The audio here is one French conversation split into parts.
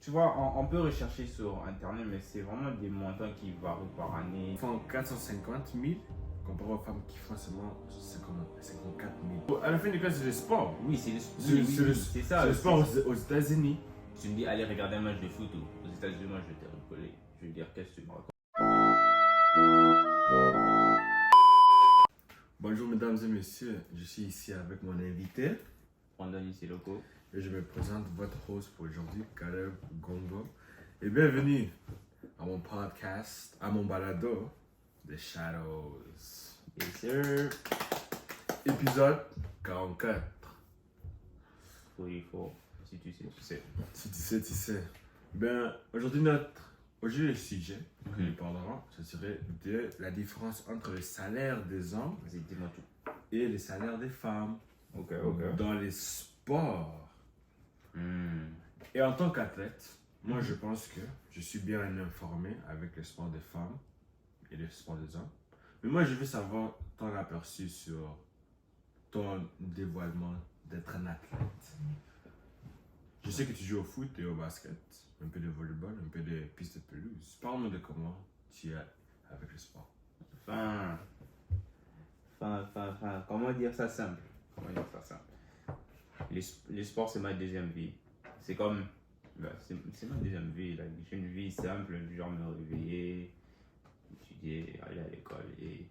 Tu vois, on peut rechercher sur Internet, mais c'est vraiment des montants qui varient par année. Ils font 450 000 comparé aux femmes qui font seulement 54 000. À la fin du cas, c'est le sport. Oui, c'est ça. C'est le sport aux États-Unis. Tu me dis, allez regarder un match de foot aux États-Unis, moi je vais te rigoler. Je vais dire, qu'est-ce que tu me racontes? Bonjour mesdames et messieurs, je suis ici avec mon invité Brandon ici, loco. et je me présente votre host pour aujourd'hui, Caleb Gongo. Et bienvenue à mon podcast, à mon balado, The Shadows. Yes, sir. Épisode 44. Oui, il faut. Si tu sais, tu sais. Si tu sais, tu sais. Aujourd'hui, le sujet que nous parlerons, ce serait de la différence entre le salaire des hommes Vas-y, dis-moi tout. et le salaire des femmes Ok. dans les sports. Hmm. Et en tant qu'athlète, moi je pense que je suis bien informé avec le sport des femmes et le sport des hommes. Mais moi je veux savoir ton aperçu sur ton dévoilement d'être un athlète. Je sais que tu joues au foot et au basket, un peu de volleyball, un peu de piste de pelouse. Parle-moi de comment tu es avec le sport. Enfin. Comment dire ça simple? Les sports, c'est ma deuxième vie. C'est comme. C'est ma deuxième vie. Là. J'ai une vie simple, du genre me réveiller, étudier, aller à l'école. Et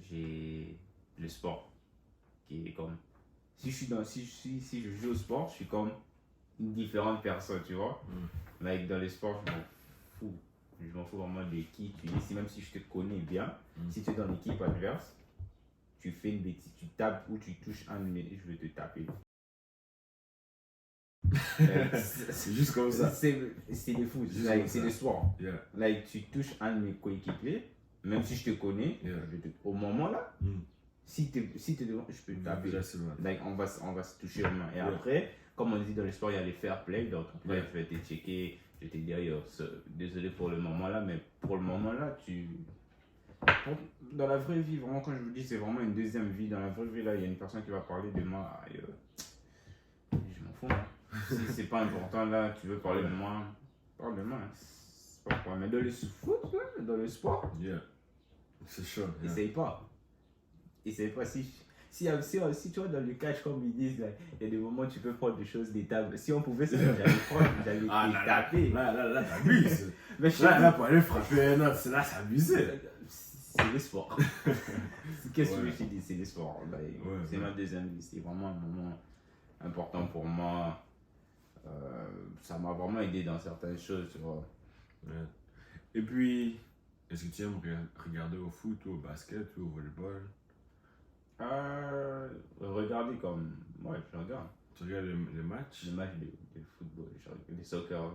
j'ai le sport qui est comme. Si je joue au sport, je suis comme une différente personne, tu vois. Mais dans les sports, je m'en fous. Je m'en fous vraiment de qui tu es. Même si je te connais bien, si tu es dans l'équipe adverse, tu fais une bêtise, tu tapes ou tu touches un de mes, je vais te taper. C'est juste comme ça. C'est le foot, c'est le sport. Yeah. Like, tu touches un de mes coéquipiers, même si je te connais, au moment là, si tu es devant, je peux te taper. Like, on va se toucher aux mains. Et après, comme on dit dans le sport, il y a les fair play. Donc après, je vais te checker, je vais te dire, yo, désolé pour le moment là, mais pour le moment là, dans la vraie vie, vraiment, quand je vous dis, c'est vraiment une deuxième vie. Dans la vraie vie, là, il y a une personne qui va parler de moi. Je m'en fous. Hein. Si c'est pas important, là, tu veux parler de moi, parle de moi. Hein. C'est pas quoi. Mais dans le foot, là, dans le sport, c'est chaud. essaye pas. Essaye pas. Si tu vois, dans le catch, comme ils disent, là, il y a des moments où tu peux prendre des choses des tables. Si on pouvait se j'allais prendre, j'allais te taper. Là, t'abuses. Mais là, pour aller frapper un autre, c'est abusé. C'est le sport. Qu'est-ce que je te dis? C'est le sport. C'est ma deuxième vie. C'est vraiment un moment important pour moi. Ça m'a vraiment aidé dans certaines choses, tu vois. Et puis, est-ce que tu aimes regarder au foot ou au basket ou au volleyball? Regarder comme. Ouais, je regarde. Tu regardes les matchs? Les matchs de football, de soccer,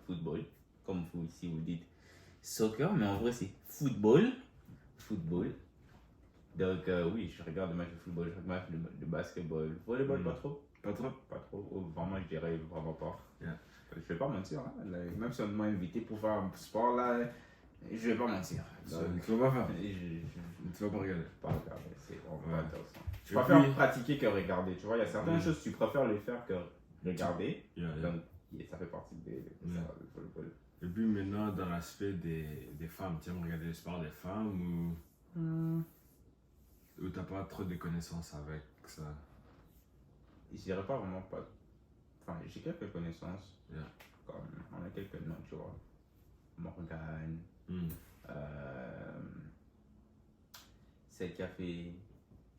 football. Comme vous ici vous dites soccer, mais en vrai c'est football. Donc oui, je regarde des matchs de football, je regarde des matchs de basketball. Volleyball, pas trop. Pas trop. Oh, vraiment, je dirais vraiment pas. Je vais pas mentir. Hein. Même si on m'a invité pour faire un sport là, je vais pas mentir. Tu vas pas faire. Tu vas pas regarder. Pas regarder, c'est vraiment intéressant. Je préfère pratiquer que regarder. Tu vois, il y a certaines choses tu préfères les faire que regarder. Donc ça fait partie de ça, le volleyball. Et puis maintenant, dans l'aspect des femmes, tu aimes regarder le sport des femmes ou t'as pas trop de connaissances avec ça? Je dirais pas vraiment pas. Enfin, j'ai quelques connaissances. Comme on a quelques noms, tu vois. Morgane. Celle qui a fait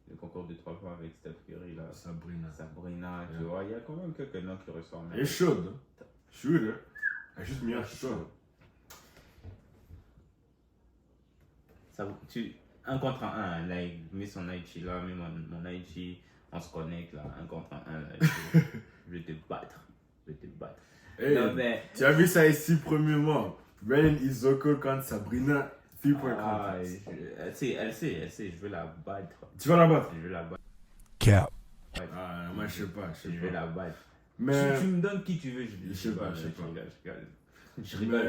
le concours de 3 points avec Steph Curry là. Sabrina, tu vois. Il y a quand même quelques noms qui ressortent. Elle est chaude. Chaude. Elle est juste mieux chaude. Un contre un, là, il met son IG là, met mon IG, on se connecte là, un contre un, là, je vais te battre. Hey, non, mais... Tu as vu ça ici, premièrement. Ren Izoko contre Sabrina, 3-point elle sait, je vais la battre. Tu vas la battre? Je vais la battre. Cap. Moi je sais pas. Je vais la battre. Mais... Tu me donnes qui tu veux, je sais pas. Je rigole,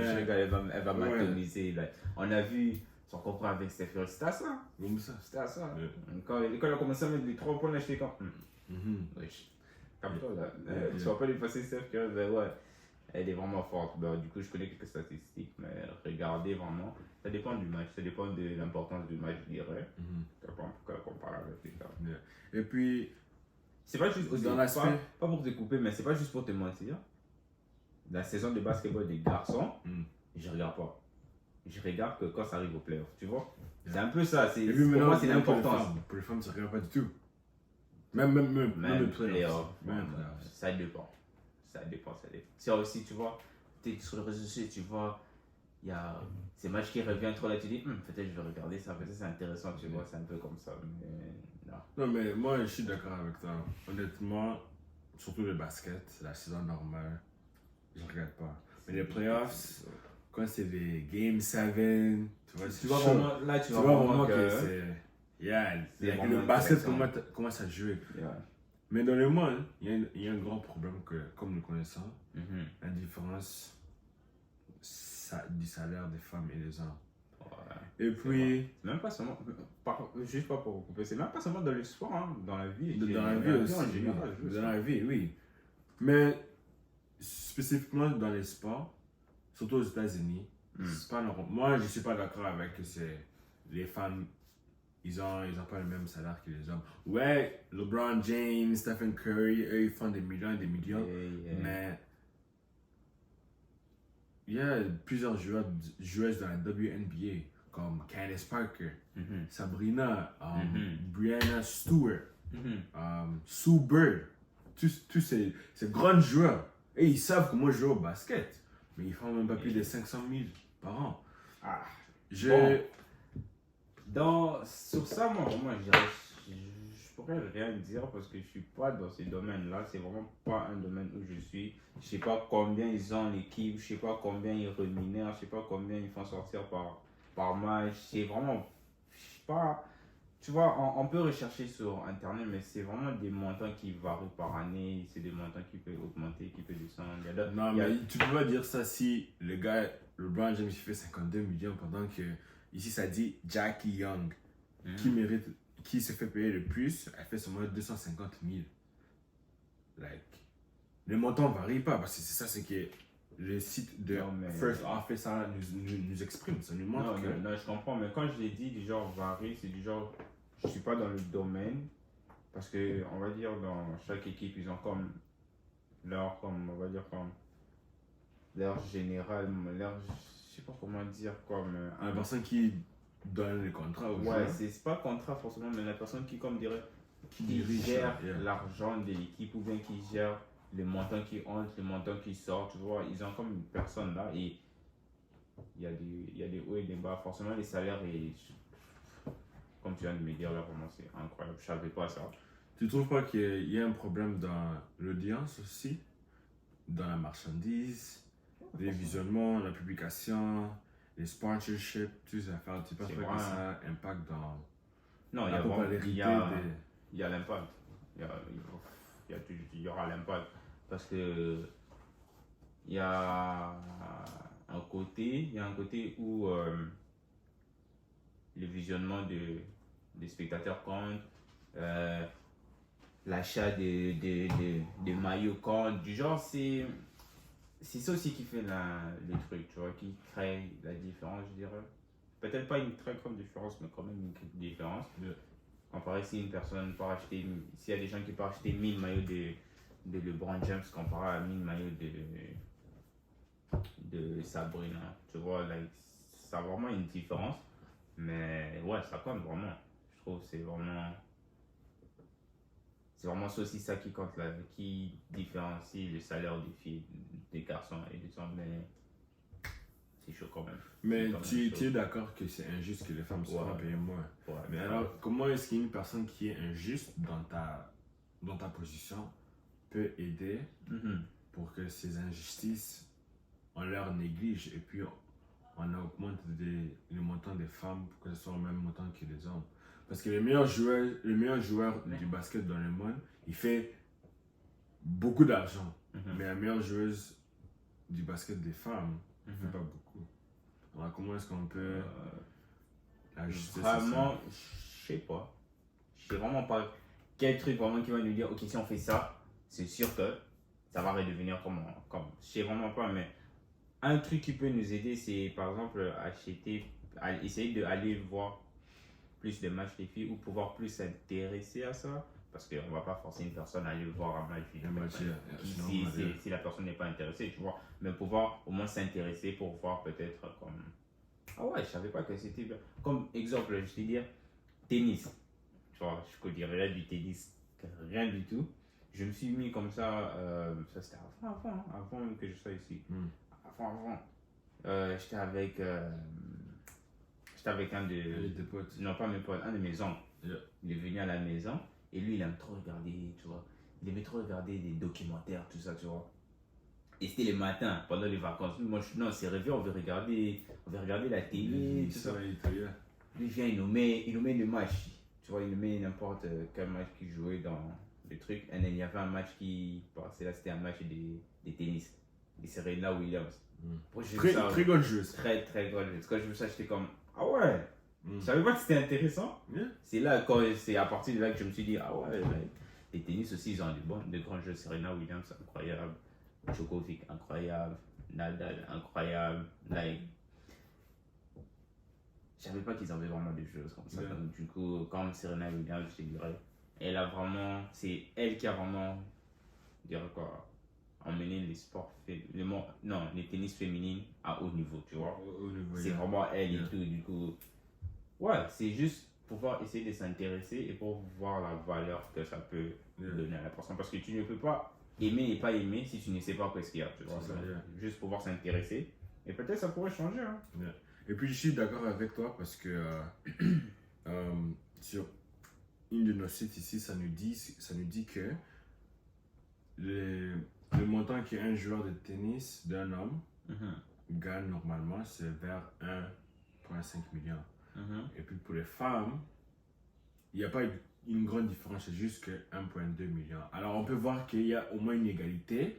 elle va m'atomiser. On a vu son contrat avec Steph Curry, c'était à ça. C'était à ça. Quand elle a commencé à mettre les 3 points, là, j'étais comme. Calme-toi là. Tu vas pas lui passer Steph Curry, mais ouais. Elle est vraiment forte. Ben, du coup, je connais quelques statistiques, mais regardez vraiment. Ça dépend du match, ça dépend de l'importance du match, je dirais. Mhm. Quand on parle avec les gars. Yeah. Et puis, C'est pas juste aussi, dans l'aspect. pas pour te couper, mais c'est pas juste pour te mentir. La saison de basketball des garçons, je regarde pas. Je regarde que quand ça arrive au playoff, tu vois. Yeah. C'est un peu ça. Et puis Pour maintenant, moi, c'est l'importance. Pour les femmes, ça ne regarde pas du tout. Même Même le playoff. playoff, Même playoff. ça dépend. Ça dépend. Ça aussi, tu vois, tu es sur le réseau social, tu vois, il y a ces matchs qui reviennent trop là, tu dis, peut-être je vais regarder ça, peut-être c'est intéressant, tu vois, c'est un peu comme ça. Mais non. Non, mais moi, je suis d'accord avec toi. Honnêtement, surtout le basket, la saison normale, je ne regarde pas. Mais les playoffs, quand c'est des Game 7, tu vois, Tu vois vraiment, là, tu vois vraiment que c'est. Yeah, c'est like, vraiment le basket intéressant. commence à jouer. Yeah. Mais dans le monde, il y a un grand problème que, comme nous connaissons, Mhm. la différence du salaire des femmes et des hommes. Ouais. Et puis, C'est même pas seulement, juste pas pour vous couper, c'est même pas seulement dans le sport, hein, dans la vie. dans la vie aussi, en général. oui. Dans la vie, oui. Mais spécifiquement dans les sports, surtout aux États-Unis, c'est pas normal. Moi, je suis pas d'accord avec que c'est les femmes, ils ont pas le même salaire que les hommes. Ouais, LeBron James, Stephen Curry, eux, ils font des millions et des millions. Mais il y a plusieurs joueuses dans la WNBA, comme Candace Parker, Sabrina, Brianna Stewart, Sue Bird. Tous ces grands joueurs. Et ils savent comment jouer au basket. Mais ils font même pas plus de 500 000 par an. Ah. Je... Sur ça, moi, vraiment, je pourrais rien dire parce que je suis pas dans ce domaine-là. C'est vraiment pas un domaine où je suis. Je sais pas combien ils ont l'équipe, je sais pas combien ils rémunèrent, je sais pas combien ils font sortir par match. C'est vraiment, je sais pas. Tu vois, on peut rechercher sur internet, mais c'est vraiment des montants qui varient par année. C'est des montants qui peuvent augmenter, qui peuvent descendre. Non, mais tu peux pas dire ça si le gars, LeBron James, il fait 52 millions pendant que ici ça dit Jackie Young, qui se fait payer le plus, elle fait seulement 250 000. Like, les montants varient pas parce que c'est ça, c'est que le site de First Office ça nous exprime, ça nous montre que... Non, je comprends, mais quand je l'ai dit, du genre varie, c'est du genre, je suis pas dans le domaine, parce que, on va dire, dans chaque équipe, ils ont comme on va dire, comme leur général, je sais pas comment dire, comme... la personne qui donne les contrats aux ouais, joueurs. c'est pas contrat forcément, mais la personne qui, comme dirait, qui dirige, gère yeah, l'argent de l'équipe, ou bien qui gère les montants qui entrent, les montants qui sortent, tu vois, ils ont comme une personne là, et il y a des hauts et des bas. Forcément, les salaires, et comme tu viens de me dire là, vraiment, c'est incroyable. Je savais pas ça. Tu trouves pas qu'il y a un problème dans l'audience aussi? Dans la marchandise, les visionnements, la publication, les sponsorships, toutes ces affaires. Tu penses pas que ça impacte dans non, la popularité il y a l'impact. Il y aura l'impact. Parce que il y a un côté où le visionnement des spectateurs compte, l'achat de maillots compte, du genre c'est ça aussi qui fait le truc, tu vois, qui crée la différence, je dirais. Peut-être pas une très grande différence, mais quand même une différence. Comparé si une personne part acheter, s'il y a des gens qui peuvent acheter 1000 maillots de LeBron James comparé à 1000 maillots de Sabrina, tu vois, like, ça a vraiment une différence, mais ouais, ça compte vraiment. Je trouve que c'est vraiment ça aussi ça qui compte là, qui différencie le salaire des filles, des garçons et des hommes, mais c'est chaud quand même. Mais tu es d'accord que c'est injuste que les femmes soient payées moins. Ouais, mais alors, comment est-ce qu'une personne qui est injuste dans ta position peut aider pour que ces injustices, on leur néglige et puis on augmente le montant des femmes pour que ce soit le même montant que les hommes? Parce que le meilleur joueur du basket dans le monde, il fait beaucoup d'argent. Mais la meilleure joueuse du basket des femmes, ne fait pas beaucoup. Alors comment est-ce qu'on peut ajuster ça? Vraiment, je sais pas. Je sais vraiment pas quel truc vraiment qui va nous dire, ok, si on fait ça, c'est sûr que ça va redevenir comme je sais vraiment pas, mais un truc qui peut nous aider, c'est par exemple essayer d'aller voir plus de matchs des filles ou pouvoir plus s'intéresser à ça. Parce qu'on ne va pas forcer une personne à aller voir un match si la personne n'est pas intéressée, tu vois. Mais pouvoir au moins s'intéresser pour voir peut-être comme... Ah ouais, je savais pas que c'était bien. Comme exemple, je te dis, tennis. Tu vois, je connais rien du tennis, rien du tout. Je me suis mis comme ça c'était avant même que je sois ici. Avant. J'étais avec un de... Tes potes. Non, pas mes potes, un de mes oncles. Yeah. Il est venu à la maison et lui, il aime trop regarder, tu vois. Il aimait trop regarder des documentaires, tout ça, tu vois. Et c'était le matin, pendant les vacances. Moi, non, c'est rêvé, on veut regarder la télé, tout ça. Lui vient, il nous met le match. Tu vois, il nous met n'importe quel match qui jouait dans le truc. Et il y avait un match qui passait là, c'était un match des tennis. Et Serena Williams. Très bonne joueuse. Très, très bonne joueuse. Quand j'ai vu ça, j'étais comme, ah ouais, je savais pas que c'était intéressant. C'est là, c'est à partir de là que je me suis dit, ah ouais, les tennis aussi, ils ont de grands jeux. Serena Williams, incroyable. Djokovic, incroyable. Nadal, incroyable. Like, je savais pas qu'ils avaient vraiment des choses comme ça. Donc, du coup, comme Serena Williams, je dirais, c'est elle qui a vraiment, je dirais quoi, emmené les sports, les tennis féminines à haut niveau, tu vois. C'est vraiment elle et tout, du coup. Ouais, c'est juste pouvoir essayer de s'intéresser et pour voir la valeur que ça peut donner à la personne. Parce que tu ne peux pas aimer et pas aimer si tu ne sais pas qu'est-ce qu'il y a, tu vois. Juste pouvoir s'intéresser et peut-être ça pourrait changer. Hein. Et puis je suis d'accord avec toi parce que sur une de nos sites ici, ça nous dit que le montant qu'un joueur de tennis d'un homme gagne normalement, c'est vers 1,5 million. Et puis pour les femmes, il n'y a pas une grande différence, c'est juste que 1,2 million. Alors on peut voir qu'il y a au moins une égalité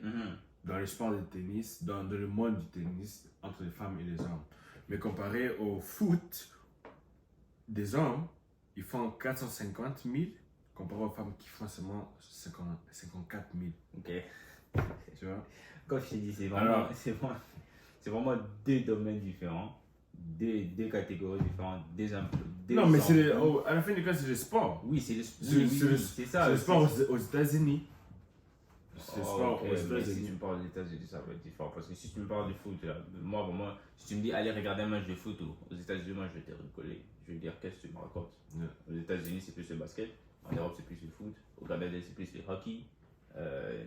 dans le sport de tennis, dans le monde du tennis, entre les femmes et les hommes. Mais comparé au foot, des hommes, ils font 450 000, comparé aux femmes qui font seulement 54 000. Ok. Tu vois? Comme je t'ai dit, c'est vraiment deux domaines différents, deux catégories différentes, non, mais à la fin du cas, c'est le sport. Oui, c'est ça. C'est le sport aux États-Unis. C'est sport aux États-Unis. Si tu me parles des États-Unis, ça va être différent. Parce que si tu me parles de foot, là, moi, si tu me dis allez regarder un match de foot aux États-Unis, moi je vais te recoller. Je vais dire qu'est-ce que tu me racontes. Aux États-Unis, c'est plus le basket. En Europe, c'est plus le foot. Au Canada, c'est plus le hockey.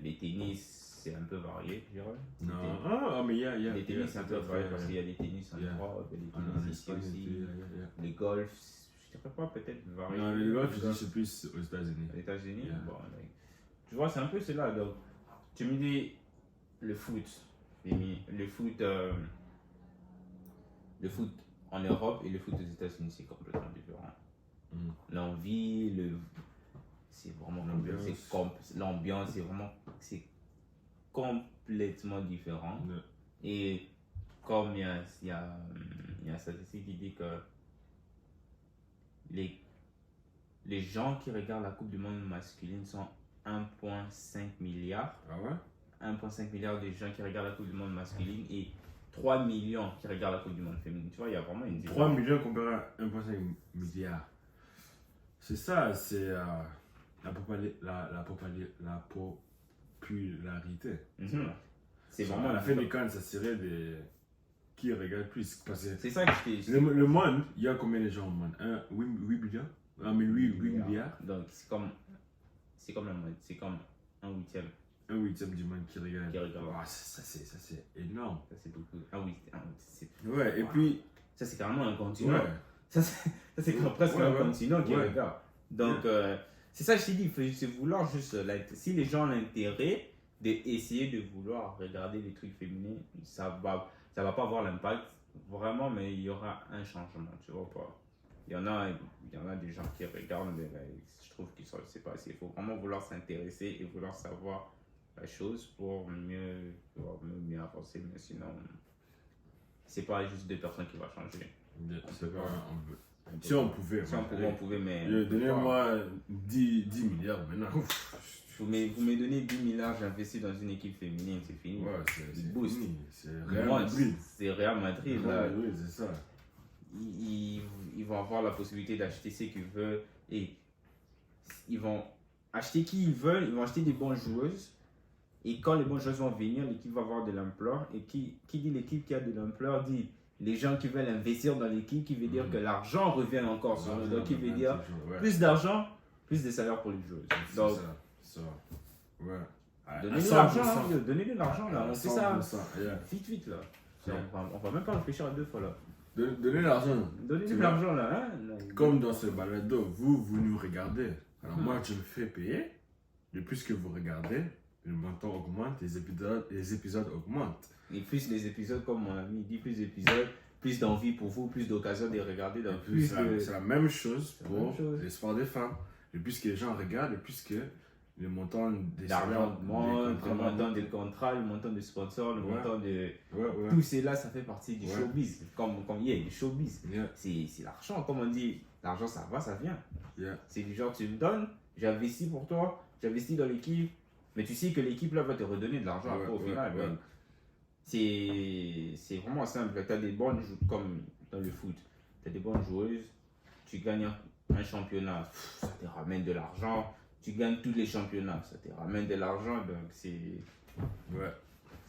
Les tennis, c'est un peu varié, je dirais. Non, mais il y a. Les tennis, c'est un peu varié parce qu'il y a des tennis en Europe, il y a des tennis ici aussi. Les golf, je dirais pas peut-être varié. Non, le golf, je dis c'est plus aux États-Unis. Aux États-Unis, bon, tu vois, c'est un peu cela. Donc, tu me dis le foot en Europe et le foot aux États-Unis, c'est complètement différent. L'envie, c'est vraiment l'ambiance, c'est complètement différent. Et comme il y a une statistique qui dit que les gens qui regardent la Coupe du Monde masculine sont 1,5 milliard. Ah ouais? 1,5 milliard de gens qui regardent la Coupe du Monde masculine et 3 millions qui regardent la Coupe du Monde féminine. Tu vois, il y a vraiment une différence. 3 millions comparé à 1,5 milliard. C'est ça, c'est la popularité. C'est vraiment à la fin des comptes, ça serait qui regarde plus. Parce que c'est ça que je t'ai... Le monde, il y a combien de gens au monde? 8 millions? 8 milliards. Donc c'est comme un huitième. Un huitième du monde qui regarde. Wow, ça c'est énorme. Ça c'est beaucoup. Ouais, et puis... Ça c'est carrément un continent. Ouais. Ça c'est presque un continent qui regarde. Donc c'est ça que je t'ai dit, il faut juste vouloir juste... si les gens ont l'intérêt d'essayer de vouloir regarder les trucs féminins, ça va pas avoir l'impact vraiment, mais il y aura un changement, tu vois pas. Il y en a des gens qui regardent, mais je trouve qu'ils sont, c'est pas assez. Il faut vraiment vouloir s'intéresser et vouloir savoir la chose pour mieux avancer, mais sinon, c'est pas juste deux personnes qui vont changer. Si on pouvait, mais... Donnez-moi 10 milliards maintenant. vous me donnez 10 000 j'investis dans une équipe féminine, c'est fini. Ouais, c'est boost. fini. C'est Real Madrid. C'est Real Madrid. Là. Oui, c'est ça. Ils vont avoir la possibilité d'acheter ce qu'ils veulent et ils vont acheter qui ils veulent, ils vont acheter des bonnes joueuses et quand les bonnes joueuses vont venir, l'équipe va avoir de l'ampleur et qui dit l'équipe qui a de l'ampleur dit les gens qui veulent investir dans l'équipe, qui veut dire que l'argent revient encore sur eux, donc qui veut dire plus d'argent, plus de salaire pour les joueuses. Donc, c'est ça. Ouais. Donnez-nous l'argent, donnez-nous l'argent là, on fait ça vite là. On va même pas réfléchir à deux fois là. Donnez l'argent. Donnez-nous l'argent là. Comme dans ce balado, vous nous regardez. Alors moi, je me fais payer. Le plus que vous regardez, le montant augmente, les épisodes augmentent. Et plus les épisodes, comme mon ami dit, plus d'épisodes, plus d'envie pour vous, plus d'occasion de regarder. C'est la même chose pour les sports des femmes. Le plus que les gens regardent, le plus que le montant des l'argent augmente, le montant des contrats, le montant des sponsors, le montant de... Tout cela, ça fait partie du showbiz. Comme du showbiz. C'est l'argent, comme on dit. L'argent, ça va, ça vient. C'est du genre, tu me donnes, j'investis pour toi, j'investis dans l'équipe, mais tu sais que l'équipe là va te redonner de l'argent après au final. C'est vraiment simple. Tu as des bonnes joueuses, comme dans le foot, tu as des bonnes joueuses, tu gagnes un championnat, ça te ramène de l'argent. Tu gagnes tous les championnats, ça te ramène de l'argent. Donc c'est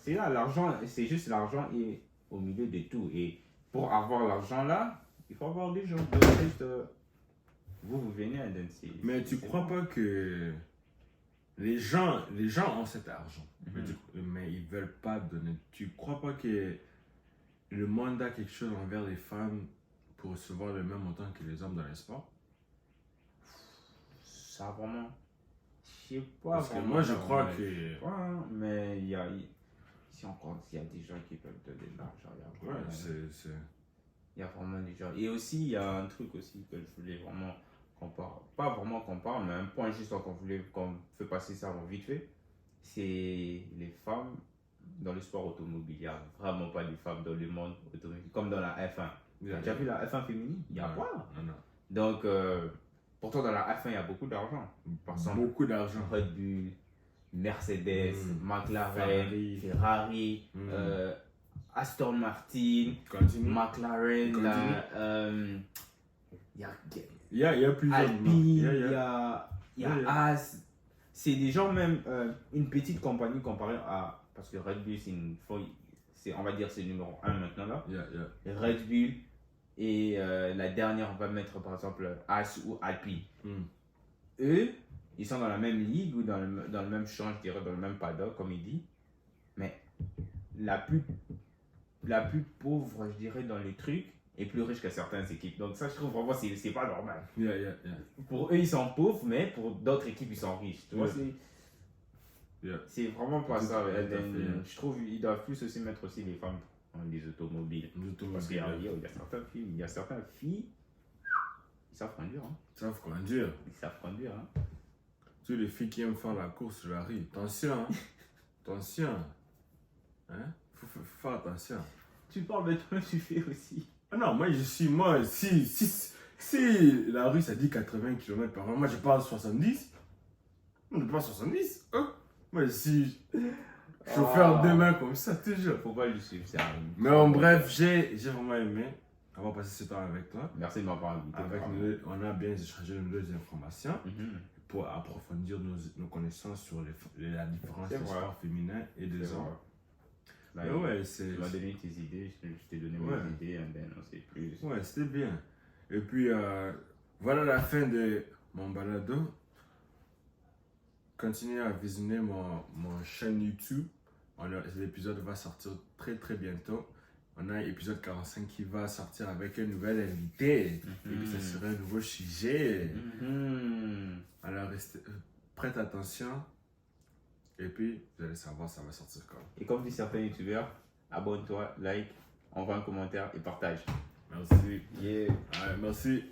là, l'argent, c'est juste l'argent et au milieu de tout. Et pour avoir l'argent là, il faut avoir des gens. Donc, juste, vous venez à danser. Mais tu crois pas que les gens ont cet argent, mais ils veulent pas donner. Tu crois pas que le monde a quelque chose envers les femmes pour recevoir le même montant que les hommes dans les sports? Ça vraiment, je sais pas. Parce que moi je crois que. Mais si on compte, il y a des gens qui peuvent donner de l'argent. Il y a vraiment des gens. Et aussi, il y a un truc aussi que je voulais vraiment qu'on parle. Pas vraiment qu'on parle, mais un point juste qu'on fait passer ça vite fait. C'est les femmes dans le sport automobile. Il n'y a vraiment pas de femmes dans le monde automobile. Comme dans la F1. Tu as déjà vu la F1 féminine? Il n'y a pas. Non. Donc, pourtant, dans la F1, il y a beaucoup d'argent. Par exemple, beaucoup d'argent. Red Bull, Mercedes, McLaren, Ferrari, Aston Martin, McLaren, il y a plusieurs. Alpine, il y a As. C'est des gens même, une petite compagnie comparée à... Parce que Red Bull, on va dire c'est numéro 1 maintenant là. Red Bull. Et la dernière, on va mettre par exemple As ou Alpine. Eux, ils sont dans la même ligue ou dans le même champ, je dirais, dans le même paddock, comme il dit. Mais la plus pauvre, je dirais, dans les trucs, est plus riche que certaines équipes. Donc ça, je trouve vraiment, c'est pas normal. Pour eux, ils sont pauvres, mais pour d'autres équipes, ils sont riches. Tu vois, c'est vraiment pas ça. Je trouve qu'ils doivent plus aussi mettre aussi les femmes dans les automobiles. Parce qu'il y a certaines filles, ils savent conduire. Ils savent conduire. Toutes les filles qui aiment faire la course, je arrive. Attention. Attention. Faut faire attention. Tu parles de toi, tu fais aussi. Non, si la rue ça dit 80 km/h, moi je parle 70. Je parle 70. Moi je suis chauffeur de main comme ça, toujours. Faut pas lui suivre, ça arrive. Mais en bref, j'ai vraiment aimé avoir passé ce temps avec toi. Merci de m'avoir invité. On a bien échangé nos informations pour approfondir nos connaissances sur la différence des sports féminins et des hommes. Tu m'as donné tes idées, je t'ai donné mes idées, on sait plus. Ouais, c'était bien. Et puis, voilà la fin de mon balado. Continuez à visionner mon chaîne YouTube. L'épisode va sortir très très bientôt. On a l'épisode 45 qui va sortir avec un nouvel invité. Et puis, ça sera un nouveau sujet. Alors, prête attention. Et puis, vous allez savoir, ça va sortir quand. Et comme dit certains youtubeurs, abonne-toi, like, envoie un commentaire et partage. Merci. Yeah. Merci.